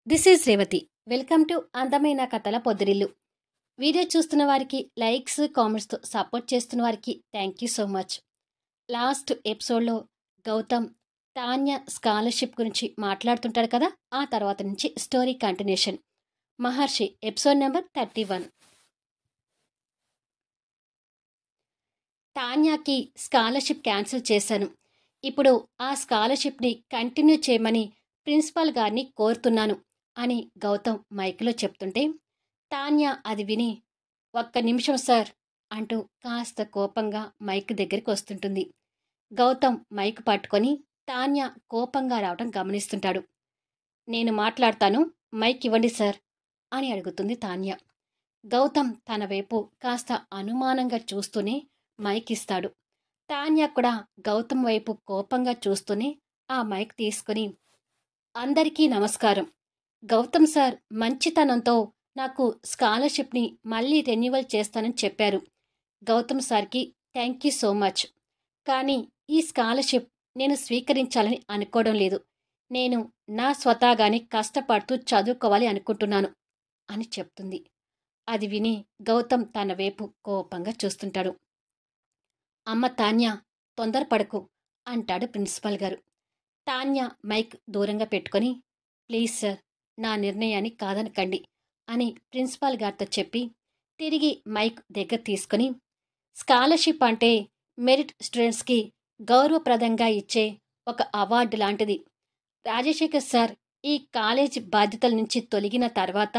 This is Revathi. Welcome to అందమైన కథల పొదిరిల్లు. Video చూస్తున్న వారికి లైక్స్, కామెంట్స్తో సపోర్ట్ చేస్తున్న వారికి thank you so much. Last ఎపిసోడ్లో గౌతమ్ తాన్య స్కాలర్షిప్ గురించి మాట్లాడుతుంటాడు కదా, ఆ తర్వాత నుంచి స్టోరీ కంటిన్యూషన్. మహర్షి ఎపిసోడ్ నెంబర్ 31. తాన్యాకి స్కాలర్షిప్ క్యాన్సిల్ చేశాను. ఇప్పుడు ఆ స్కాలర్షిప్ని కంటిన్యూ చేయమని ప్రిన్సిపాల్ గారిని కోరుతున్నాను అని గౌతమ్ మైక్లో చెప్తుంటే, తాన్య అది విని ఒక్క నిమిషం సార్ అంటూ కాస్త కోపంగా మైక్ దగ్గరికి వస్తుంటుంది. గౌతమ్ మైక్ పట్టుకొని తాన్య కోపంగా రావడం గమనిస్తుంటాడు. నేను మాట్లాడతాను, మైక్ ఇవ్వండి సార్ అని అడుగుతుంది తాన్య. గౌతమ్ తన వైపు కాస్త అనుమానంగా చూస్తూనే మైక్ ఇస్తాడు. తాన్య కూడా గౌతమ్ వైపు కోపంగా చూస్తూనే ఆ మైక్ తీసుకుని, అందరికీ నమస్కారం. గౌతమ్ సార్ మంచితనంతో నాకు స్కాలర్షిప్ని మళ్ళీ రెన్యువల్ చేస్తానని చెప్పారు. గౌతమ్ సార్కి థ్యాంక్ యూ సో మచ్. కానీ ఈ స్కాలర్షిప్ నేను స్వీకరించాలని అనుకోవడం లేదు. నేను నా స్వతహాగానే కష్టపడుతూ చదువుకోవాలి అనుకుంటున్నాను అని చెప్తుంది. అది విని గౌతమ్ తన వైపు కోపంగా చూస్తుంటాడు. అమ్మ తాన్య, తొందరపడకు అంటాడు ప్రిన్సిపాల్ గారు. తాన్య మైక్ దూరంగా పెట్టుకొని, ప్లీజ్ సార్, నా నిర్ణయాన్ని కాదనకండి అని ప్రిన్సిపాల్ గారితో చెప్పి తిరిగి మైక్ దగ్గర తీసుకొని, స్కాలర్షిప్ అంటే మెరిట్ స్టూడెంట్స్కి గౌరవప్రదంగా ఇచ్చే ఒక అవార్డు లాంటిది. రాజశేఖర్ సార్ ఈ కాలేజ్ బాధ్యతల నుంచి తొలగిన తర్వాత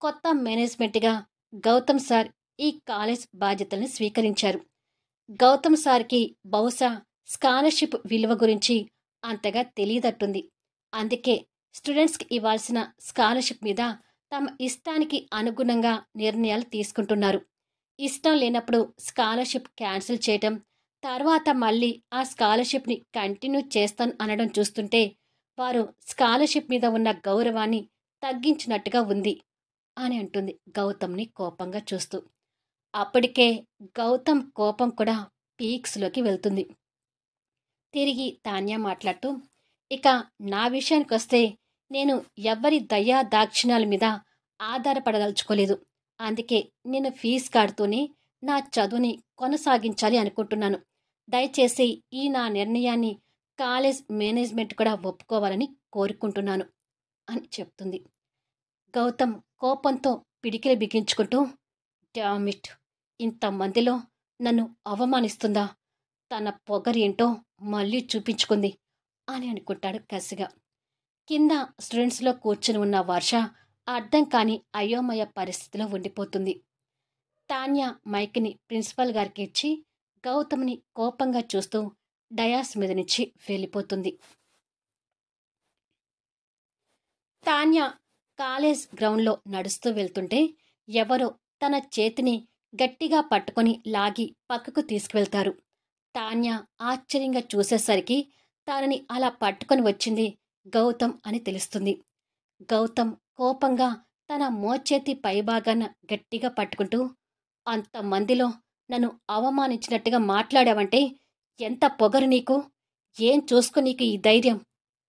కొత్త మేనేజ్మెంట్గా గౌతమ్ సార్ ఈ కాలేజ్ బాధ్యతల్ని స్వీకరించారు. గౌతమ్ సార్కి బహుశా స్కాలర్షిప్ విలువ గురించి అంతగా తెలియదట్టుంది. అందుకే స్టూడెంట్స్కి ఇవ్వాల్సిన స్కాలర్షిప్ మీద తమ ఇష్టానికి అనుగుణంగా నిర్ణయాలు తీసుకుంటున్నారు. ఇష్టం లేనప్పుడు స్కాలర్షిప్ క్యాన్సిల్ చేయటం, తర్వాత మళ్ళీ ఆ స్కాలర్షిప్ని కంటిన్యూ చేస్తాను అనడం చూస్తుంటే వారు స్కాలర్షిప్ మీద ఉన్న గౌరవాన్ని తగ్గించినట్టుగా ఉంది అని అంటుంది గౌతమ్ని కోపంగా చూస్తూ. అప్పటికే గౌతమ్ కోపం కూడా పీక్స్లోకి వెళ్తుంది. తిరిగి తాన్య మాట్లాడుతూ, ఇక నా విషయానికి వస్తే నేను ఎవ్వరి దయా దాక్షిణ్యాల మీద ఆధారపడదలుచుకోలేదు. అందుకే నేను ఫీజు కడుతూనే నా చదువుని కొనసాగించాలి అనుకుంటున్నాను. దయచేసి ఈ నా నిర్ణయాన్ని కాలేజ్ మేనేజ్మెంట్ కూడా ఒప్పుకోవాలని కోరుకుంటున్నాను అని చెప్తుంది. గౌతమ్ కోపంతో పిడికిలి బిగించుకుంటూ, డామిట్, ఇంతమందిలో నన్ను అవమానిస్తుందా? తన పొగరేంటో మళ్ళీ చూపించుకుంది అని అనుకుంటాడు కసిగా. కింద స్టూడెంట్స్లో కూర్చుని ఉన్న వర్ష అర్థం కాని అయోమయ పరిస్థితిలో ఉండిపోతుంది. తాన్య మైక్ని ప్రిన్సిపల్ గారికి ఇచ్చి గౌతమ్ని కోపంగా చూస్తూ డయాస్ మీద నుంచి వెళ్ళిపోతుంది. తాన్య కాలేజ్ గ్రౌండ్లో నడుస్తూ వెళ్తుంటే ఎవరో తన చేతిని గట్టిగా పట్టుకొని లాగి పక్కకు తీసుకువెళ్తారు. తాన్య ఆశ్చర్యంగా చూసేసరికి తనని అలా పట్టుకొని వచ్చింది గౌతమ్ అని తెలుస్తుంది. గౌతమ్ కోపంగా తన మోచేతి పైభాగాన గట్టిగా పట్టుకుంటూ, అంతమందిలో నన్ను అవమానించినట్టుగా మాట్లాడావంటే ఎంత పొగరు నీకు? ఏం చూసుకో నీకు ఈ ధైర్యం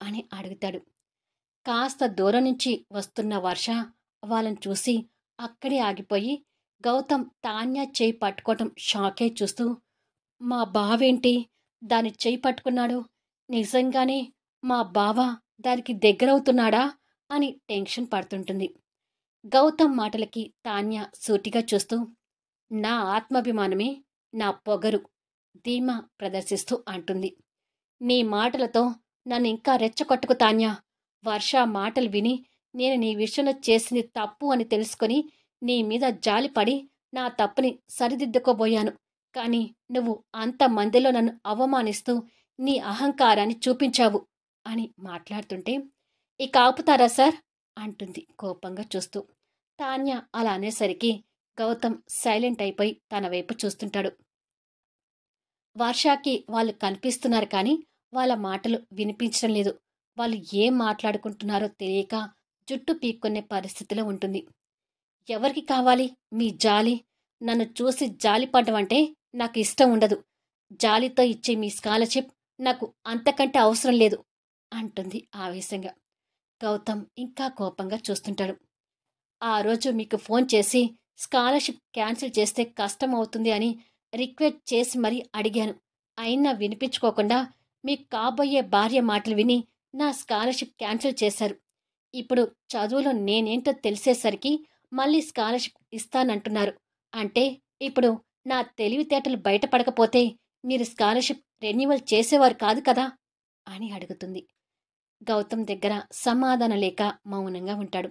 అని అడుగుతాడు. కాస్త దూరం నుంచి వస్తున్న వర్ష వాళ్ళని చూసి అక్కడే ఆగిపోయి గౌతమ్ తాన్య చేయి పట్టుకోవటం షాకే చూస్తూ, మా బావేంటి దాని చేయి పట్టుకున్నాడు? నిజంగానే మా బావ దానికి దగ్గరవుతున్నాడా అని టెన్షన్ పడుతుంటుంది. గౌతమ్ మాటలకి తాన్య సూటిగా చూస్తూ, నా ఆత్మాభిమానమే నా పొగరు ధీమా ప్రదర్శిస్తూ అంటుంది. నీ మాటలతో నన్ను ఇంకా రెచ్చగొట్టుకు తాన్య. వర్ష మాటలు విని నేను నీ విషయంలో చేసింది తప్పు అని తెలుసుకొని నీ మీద జాలిపడి నా తప్పుని సరిదిద్దుకోబోయాను. కానీ నువ్వు అంతమందిలో నన్ను అవమానిస్తూ నీ అహంకారాన్ని చూపించావు అని మాట్లాడుతుంటే, ఇక ఆపుతారా సార్ అంటుంది కోపంగా చూస్తూ. తాన్య అలా అనేసరికి గౌతమ్ సైలెంట్ అయిపోయి తన వైపు చూస్తుంటాడు. వర్షాకి వాళ్ళు కనిపిస్తున్నారు కానీ వాళ్ళ మాటలు వినిపించడం లేదు. వాళ్ళు ఏం మాట్లాడుకుంటున్నారో తెలియక జుట్టు పీక్కొనే పరిస్థితిలో ఉంటుంది. ఎవరికి కావాలి మీ జాలి? నన్ను చూసి జాలి పడ్డమంటే నాకు ఇష్టం ఉండదు. జాలితో ఇచ్చే మీ స్కాలర్షిప్ నాకు అంతకంటే అవసరం లేదు అంటుంది ఆవేశంగా. గౌతమ్ ఇంకా కోపంగా చూస్తుంటాడు. ఆ రోజు మీకు ఫోన్ చేసి స్కాలర్షిప్ క్యాన్సిల్ చేస్తే కష్టం అవుతుంది అని రిక్వెస్ట్ చేసి మరీ అడిగాను. అయినా వినిపించుకోకుండా మీకు కాబోయే భార్య మాటలు విని నా స్కాలర్షిప్ క్యాన్సిల్ చేశారు. ఇప్పుడు చదువులో నేనేంటో తెలిసేసరికి మళ్ళీ స్కాలర్షిప్ ఇస్తానంటున్నారు. అంటే ఇప్పుడు నా తెలివితేటలు బయటపడకపోతే మీరు స్కాలర్షిప్ రెన్యువల్ చేసేవారు కాదు కదా అని అడుగుతుంది. గౌతమ్ దగ్గర సమాధానం లేక మౌనంగా ఉంటాడు.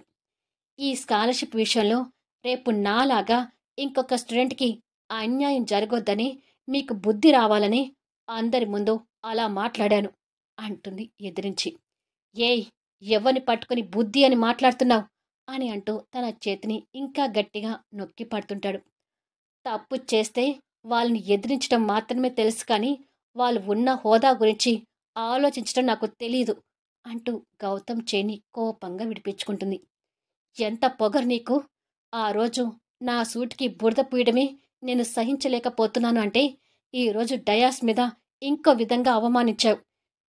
ఈ స్కాలర్షిప్ విషయంలో రేపు నాలాగా ఇంకొక స్టూడెంట్కి అన్యాయం జరగొద్దని మీకు బుద్ధి రావాలని అందరి ముందు అలా మాట్లాడాను అంటుంది ఎదిరించి. ఏయ్, ఎవరిని పట్టుకుని బుద్ధి అని మాట్లాడుతున్నావు అని అంటూ తన చేతిని ఇంకా గట్టిగా నొక్కి పడుతుంటాడు. తప్పు చేస్తే వాళ్ళని ఎదిరించడం మాత్రమే తెలుసు కానీ వాళ్ళు ఉన్న హోదా గురించి ఆలోచించడం నాకు తెలీదు అంటూ గౌతమ్ చేని కోపంగా విడిపించుకుంటుంది. ఎంత పొగరు నీకు! ఆ రోజు నా సూటికి బురద పూయడమే నేను సహించలేకపోతున్నాను అంటే ఈరోజు డయాస్ మీద ఇంకో విధంగా అవమానించావు.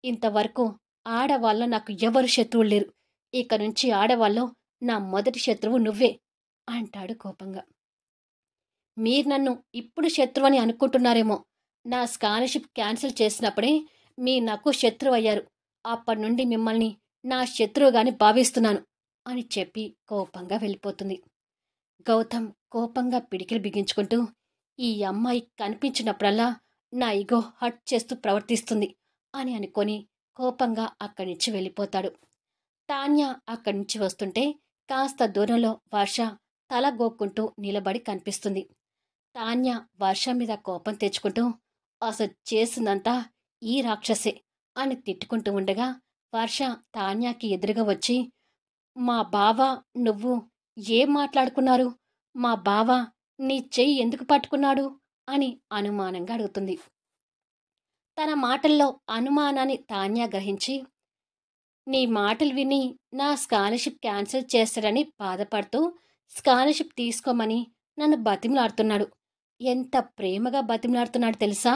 ఇంతవరకు ఆడవాళ్ళ నాకు ఎవరు శత్రువులు లేరు. ఇక నుంచి ఆడవాళ్ళలో నా మొదటి శత్రువు నువ్వే అంటాడు కోపంగా. మీరు నన్ను ఇప్పుడు శత్రువని అనుకుంటున్నారేమో. నా స్కాలర్షిప్ క్యాన్సిల్ చేసినప్పుడే మీ నాకు శత్రువు అయ్యారు. అప్పటి నుండి మిమ్మల్ని నా శత్రువుగాని భావిస్తున్నాను అని చెప్పి కోపంగా వెళ్ళిపోతుంది. గౌతమ్ కోపంగా పిడికిలు బిగించుకుంటూ, ఈ అమ్మాయి కనిపించినప్పుడల్లా నా ఇగో హట్ చేస్తూ ప్రవర్తిస్తుంది అని అనుకొని కోపంగా అక్కడి నుంచి వెళ్ళిపోతాడు. తాన్య అక్కడి నుంచి వస్తుంటే కాస్త దూరంలో వర్ష తల గోక్కుంటూ నిలబడి కనిపిస్తుంది. తాన్య వర్ష మీద కోపం తెచ్చుకుంటూ, అసలు చేసిందంతా ఈ రాక్షసే అని తిట్టుకుంటూ ఉండగా వర్ష తాన్యాకి ఎదురుగా వచ్చి, మా బావ నువ్వు ఏం మాట్లాడుకున్నారు? మా బావ నీ చెయ్యి ఎందుకు పట్టుకున్నాడు అని అనుమానంగా అడుగుతుంది. తన మాటల్లో అనుమానాన్ని తాన్య గ్రహించి, నీ మాటలు విని నా స్కాలర్షిప్ క్యాన్సిల్ చేస్తాడని బాధపడుతూ స్కాలర్షిప్ తీసుకోమని నన్ను బతిమలాడుతున్నాడు. ఎంత ప్రేమగా బతిమలాడుతున్నాడు తెలుసా?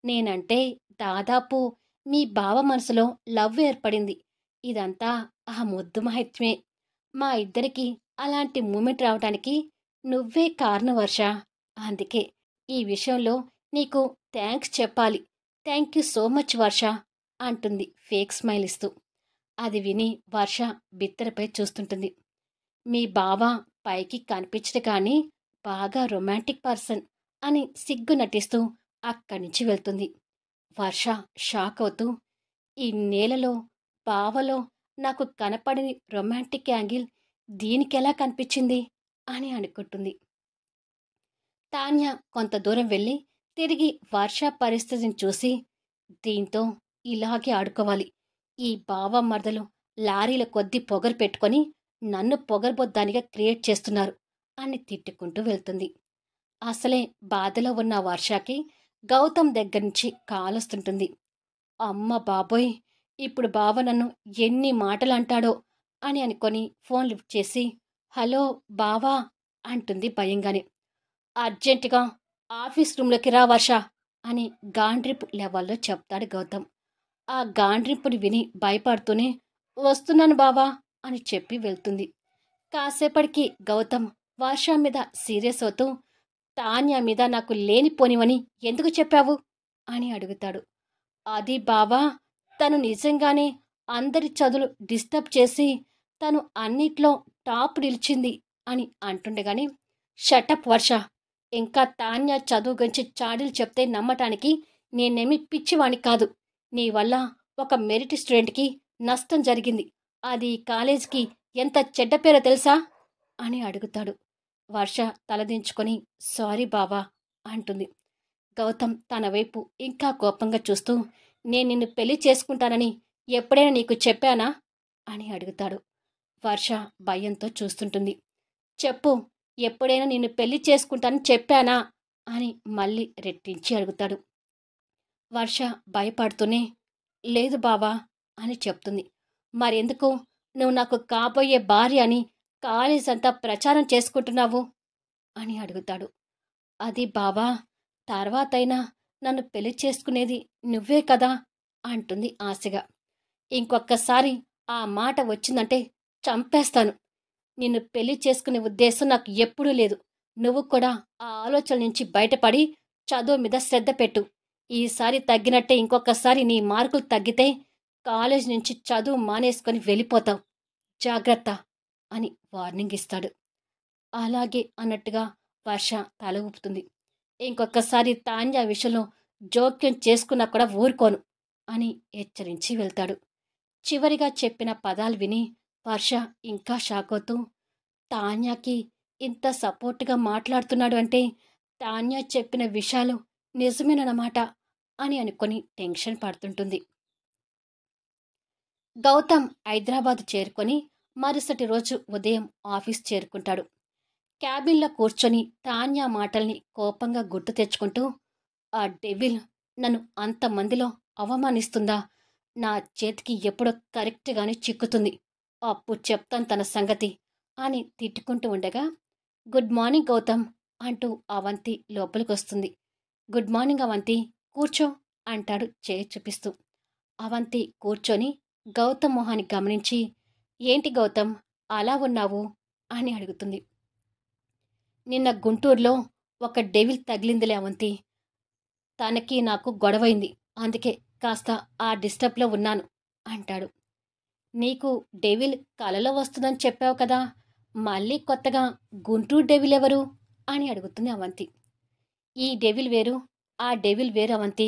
నేనంటే దాదాపు మీ బావ మనసులో లవ్ ఏర్పడింది. ఇదంతా ఆ ముద్దు మహత్యమే. మా ఇద్దరికి అలాంటి మూమెంట్ రావడానికి నువ్వే కారణం వర్ష. అందుకే ఈ విషయంలో నీకు థ్యాంక్స్ చెప్పాలి. థ్యాంక్ యూ సో మచ్ వర్ష అంటుంది ఫేక్ స్మైల్ ఇస్తూ. అది విని వర్ష బిత్తరపై చూస్తుంటుంది. మీ బావ పైకి కనిపించడు కానీ బాగా రొమాంటిక్ పర్సన్ అని సిగ్గు నటిస్తూ అక్కడి నుంచి వెళ్తుంది. వర్ష షాక్ అవుతూ, ఈ నేలలో బావలో నాకు కనపడని రొమాంటిక్ యాంగిల్ దీనికెలా కనిపించింది అని అనుకుంటుంది. తాన్య కొంత దూరం వెళ్ళి తిరిగి వర్ష పరిస్థితిని చూసి, దీంతో ఇలాగే ఆడుకోవాలి. ఈ బావ మరదలు లారీల కొద్దీ పొగరు పెట్టుకొని నన్ను పొగరబొద్దానిగా క్రియేట్ చేస్తున్నారు అని తిట్టుకుంటూ వెళ్తుంది. అసలే బాధలో ఉన్న వర్షకి గౌతమ్ దగ్గర నుంచి కాలొస్తుంటుంది. అమ్మ బాబోయ్, ఇప్పుడు బావ నన్ను ఎన్ని మాటలు అంటాడో అని అనుకొని ఫోన్ లిఫ్ట్ చేసి, హలో బావా అంటుంది భయంగానే. అర్జెంటుగా ఆఫీస్ రూమ్లోకి రా వర్ష అని గాండ్రిపు లెవెల్లో చెప్తాడు గౌతమ్. ఆ గాండ్రింపుని విని భయపడుతూనే, వస్తున్నాను బావా అని చెప్పి వెళ్తుంది. కాసేపటికి గౌతమ్ వర్ష మీద సీరియస్ అవుతూ, తాన్య మీద నాకు లేనిపోనివని ఎందుకు చెప్పావు అని అడుగుతాడు. అది బావా, తను నిజంగానే అందరి చదువులు డిస్టర్బ్ చేసి తను అన్నిట్లో టాప్ నిలిచింది అని అంటుండగానే, షటప్ వర్ష, ఇంకా తాన్య చదువు గురించి చాడీలు చెప్తే నమ్మటానికి నేనేమి పిచ్చివాణ్ణి కాదు. నీ వల్ల ఒక మెరిట్ స్టూడెంట్కి నష్టం జరిగింది. అది కాలేజీకి ఎంత చెడ్డ పేరో తెలుసా అని అడుగుతాడు. వర్ష తలదించుకొని సారీ బావా అంటుంది. గౌతమ్ తన వైపు ఇంకా కోపంగా చూస్తూ, నేను నిన్ను పెళ్లి చేసుకుంటానని ఎప్పుడైనా నీకు చెప్పానా అని అడుగుతాడు. వర్ష భయంతో చూస్తుంటుంది. చెప్పు, ఎప్పుడైనా నిన్ను పెళ్లి చేసుకుంటానని చెప్పానా అని మళ్ళీ రెట్టించి అడుగుతాడు. వర్ష భయపడుతూనే, లేదు బావా అని చెప్తుంది. మరెందుకు నువ్వు నాకు కాబోయే భార్య అని కాలేజ్ అంతా ప్రచారం చేసుకుంటున్నావు అని అడుగుతాడు. అది బావా, తర్వాతైనా నన్ను పెళ్లి చేసుకునేది నువ్వే కదా అంటుంది ఆశగా. ఇంకొక్కసారి ఆ మాట వచ్చిందంటే చంపేస్తాను. నిన్ను పెళ్లి చేసుకునే ఉద్దేశం నాకు ఎప్పుడూ లేదు. నువ్వు కూడా ఆ ఆలోచన నుంచి బయటపడి చదువు మీద శ్రద్ధ పెట్టు. ఈసారి తగ్గినట్టే ఇంకొకసారి నీ మార్కులు తగ్గితే కాలేజ్ నుంచి చదువు మానేసుకొని వెళ్ళిపోతావు. జాగ్రత్త అని వార్నింగ్ ఇస్తాడు. అలాగే అన్నట్టుగా వర్ష తల ఊపుతుంది. ఇంకొకసారి తాన్య విషయంలో జోక్యం చేసుకున్నా కూడా ఊరుకోను అని హెచ్చరించి వెళ్తాడు. చివరిగా చెప్పిన పదాలు విని వర్ష ఇంకా షాక్ అవుతూ తాన్యాకి ఇంత సపోర్ట్గా మాట్లాడుతున్నాడు అంటే తాన్య చెప్పిన విషయాలు నిజమేనన్నమాట అని అనుకొని టెన్షన్ పడుతుంటుంది. గౌతమ్ హైదరాబాద్ చేరుకొని మరుసటి రోజు ఉదయం ఆఫీస్ చేరుకుంటాడు. క్యాబిన్లో కూర్చొని తాన్యా మాటల్ని కోపంగా గుర్తు తెచ్చుకుంటూ ఆ డెవిల్ నన్ను అంతమందిలో అవమానిస్తుందా? నా చేతికి ఎప్పుడో కరెక్ట్గానే చిక్కుతుంది. అప్పుడు చెప్తాను తన సంగతి అని తిట్టుకుంటూ ఉండగా గుడ్ మార్నింగ్ గౌతమ్ అంటూ అవంతి లోపలికొస్తుంది. గుడ్ మార్నింగ్ అవంతి, కూర్చో అంటాడు చేయి చూపిస్తూ. అవంతి కూర్చొని గౌతమ్ మొహాన్ని గమనించి ఏంటి గౌతమ్ అలా ఉన్నావు అని అడుగుతుంది. నిన్న గుంటూరులో ఒక డెవిల్ తగిలిందిలే అవంతి. తనకి నాకు గొడవైంది. అందుకే కాస్త ఆ డిస్టర్బ్లో ఉన్నాను అంటాడు. నీకు డెవిల్ కలలో వస్తుందని చెప్పావు కదా, మళ్ళీ కొత్తగా గుంటూరు డెవిల్ ఎవరు అని అడుగుతుంది అవంతి. ఈ డెవిల్ వేరు, ఆ డెవిల్ వేరు అవంతి.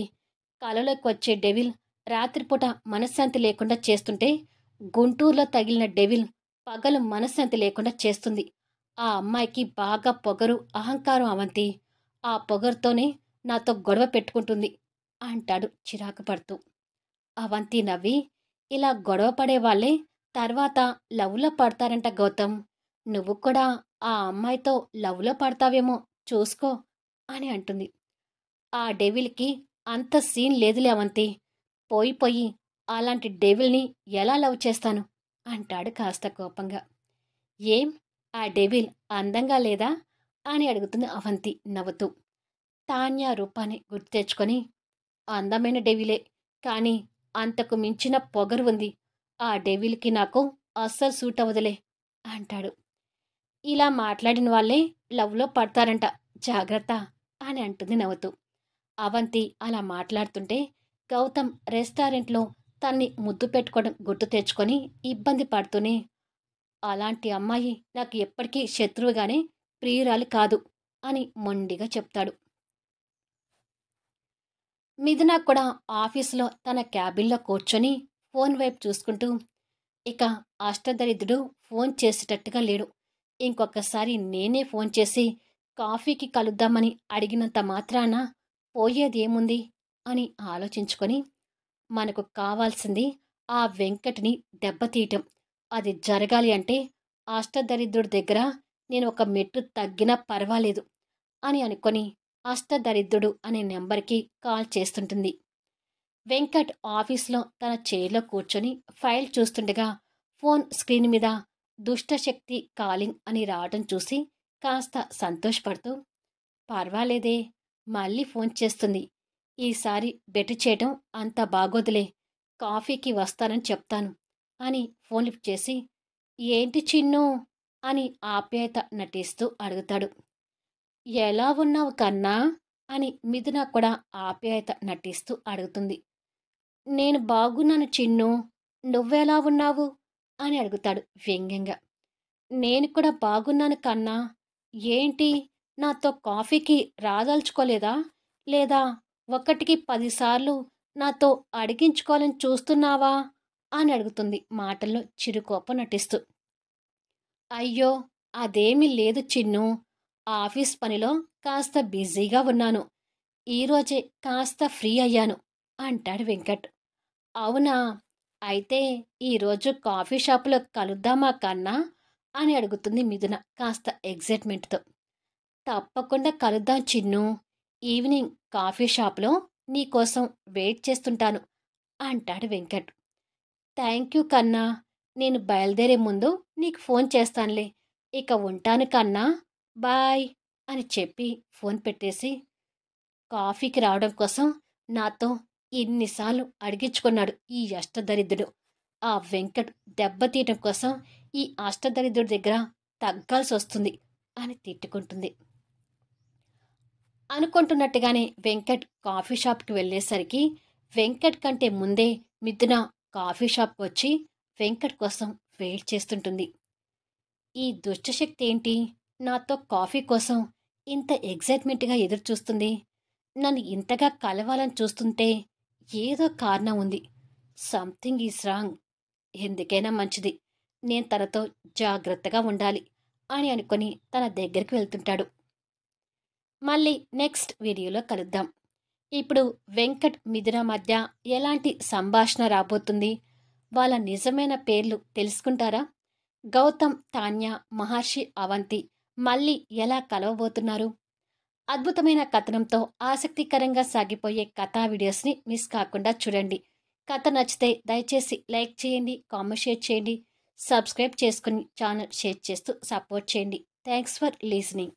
కలలోకి వచ్చే డెవిల్ రాత్రిపూట మనశ్శాంతి లేకుండా చేస్తుంటే గుంటూరులో తగిలిన డెవిల్ పగలు మనశ్శాంతి లేకుండా చేస్తుంది. ఆ అమ్మాయికి బాగా పొగరు, అహంకారం అవంతి. ఆ పొగరుతోనే నాతో గొడవ పెట్టుకుంటుంది అంటాడు చిరాకు పడుతూ. అవంతి నవ్వి ఇలా గొడవ పడేవాళ్లే తర్వాత లవ్లో పడతారంట గౌతమ్. నువ్వు కూడా ఆ అమ్మాయితో లవ్లో పడతావేమో చూసుకో అని అంటుంది. ఆ డెవిల్కి అంత సీన్ లేదులే అవంతి. పోయి పోయి అలాంటి డెవిల్ని ఎలా లవ్ చేస్తాను అంటాడు కాస్త కోపంగా. ఏం ఆ డెవిల్ అందంగా లేదా అని అడుగుతుంది అవంతి నవ్వుతూ. తాన్యా రూపాన్ని గుర్తు తెచ్చుకొని అందమైన డెవిలే, కానీ అంతకు మించిన పొగరు ఉంది. ఆ డెవిల్కి నాకు అస్సలు సూట్ అవ్వదులే అంటాడు. ఇలా మాట్లాడిన వాళ్ళే లవ్లో పడతారంట, జాగ్రత్త అని అంటుంది నవ్వుతూ. అవంతి అలా మాట్లాడుతుంటే గౌతమ్ రెస్టారెంట్లో తన్ని ముద్దు పెట్టుకోవడం గుర్తు తెచ్చుకొని ఇబ్బంది పడుతూనే అలాంటి అమ్మాయి నాకు ఎప్పటికీ శత్రువుగానే ప్రియురాలి కాదు అని మొండిగా చెప్తాడు. మిథున కూడా ఆఫీసులో తన క్యాబిన్లో కూర్చొని ఫోన్ వైపు చూసుకుంటూ ఇక అష్టదరిద్రుడు ఫోన్ చేసేటట్టుగా లేడు. ఇంకొకసారి నేనే ఫోన్ చేసి కాఫీకి కలుద్దామని అడిగినంత మాత్రాన పోయేదేముంది అని ఆలోచించుకొని మనకు కావాల్సింది ఆ వెంకట్ని దెబ్బతీయటం. అది జరగాలి అంటే అష్టదరిద్రుడి దగ్గర నేను ఒక మెట్టు తగ్గినా పర్వాలేదు అని అనుకొని అష్టదరిద్రుడు అనే నెంబర్కి కాల్ చేస్తుంటుంది. వెంకట్ ఆఫీస్లో తన చైర్లో కూర్చొని ఫైల్ చూస్తుండగా ఫోన్ స్క్రీన్ మీద దుష్టశక్తి కాలింగ్ అని రావడం చూసి కాస్త సంతోషపడుతూ పర్వాలేదే, మళ్ళీ ఫోన్ చేస్తుంది. ఈసారి బెట్టు చేయటం అంత బాగోదులే, కాఫీకి వస్తానని చెప్తాను అని ఫోన్ లిఫ్ట్ చేసి ఏంటి చిన్ను అని ఆప్యాయత నటిస్తూ అడుగుతాడు. ఎలా ఉన్నావు కన్నా అని మిథున కూడా ఆప్యాయత నటిస్తూ అడుగుతుంది. నేను బాగున్నాను చిన్ను, నువ్వెలా ఉన్నావు అని అడుగుతాడు వ్యంగ్యంగా. నేను కూడా బాగున్నాను కన్నా. ఏంటి నాతో కాఫీకి రాదలుచుకోలేదా, లేదా ఒకటికి 10 సార్లు నాతో అడిగించుకోవాలని చూస్తున్నావా అని అడుగుతుంది మాటల్లో చిరుకోపం నటిస్తూ. అయ్యో అదేమీ లేదు చిన్ను, ఆఫీస్ పనిలో కాస్త బిజీగా ఉన్నాను. ఈరోజే కాస్త ఫ్రీ అయ్యాను అంటాడు వెంకట్. అవునా, అయితే ఈరోజు కాఫీ షాపులో కలుద్దామా కన్నా అని అడుగుతుంది మిథున కాస్త ఎగ్జైట్మెంట్తో. తప్పకుండా కలుద్దాం చిన్ను, ఈవినింగ్ కాఫీ షాప్లో నీకోసం వెయిట్ చేస్తుంటాను అంటాడు వెంకట్. థ్యాంక్ యూ కన్నా, నేను బయలుదేరే ముందు నీకు ఫోన్ చేస్తానులే. ఇక ఉంటాను కన్నా, బాయ్ అని చెప్పి ఫోన్ పెట్టేసి కాఫీకి రావడం కోసం నాతో ఇన్నిసార్లు అడిగించుకున్నాడు ఈ అష్టదరిద్రుడు. ఆ వెంకట్ దెబ్బతీయటం కోసం ఈ అష్టదరిద్రుడి దగ్గర తగ్గాల్సి వస్తుంది అని తిట్టుకుంటుంది. అనుకుంటున్నట్టుగానే వెంకట్ కాఫీ షాప్కి వెళ్ళేసరికి వెంకట్ కంటే ముందే మిథున కాఫీ షాప్కి వచ్చి వెంకట్ కోసం వెయిట్ చేస్తుంటుంది. ఈ దుష్టశక్తి ఏంటి నాతో కాఫీ కోసం ఇంత ఎగ్జైట్మెంట్గా ఎదురు చూస్తుంది? నన్ను ఇంతగా కలవాలని చూస్తుంటే ఏదో కారణం ఉంది. Something is wrong. ఎందుకైనా మంచిది, నేను తనతో జాగ్రత్తగా ఉండాలి అని అనుకొని తన దగ్గరికి వెళ్తుంటాడు. మళ్ళీ నెక్స్ట్ వీడియోలో కలుద్దాం. ఇప్పుడు వెంకట్ మిథున మధ్య ఎలాంటి సంభాషణ రాబోతుంది? వాళ్ళ నిజమైన పేర్లు తెలుసుకుంటారా? గౌతమ్, తాన్య, మహర్షి, అవంతి మళ్ళీ ఎలా కలవబోతున్నారు? అద్భుతమైన కథనంతో ఆసక్తికరంగా సాగిపోయే కథా వీడియోస్ని మిస్ కాకుండా చూడండి. కథ నచ్చితే దయచేసి లైక్ చేయండి, కామెంట్ షేర్ చేయండి, సబ్స్క్రైబ్ చేసుకుని ఛానల్ షేర్ చేస్తూ సపోర్ట్ చేయండి. Thanks for listening.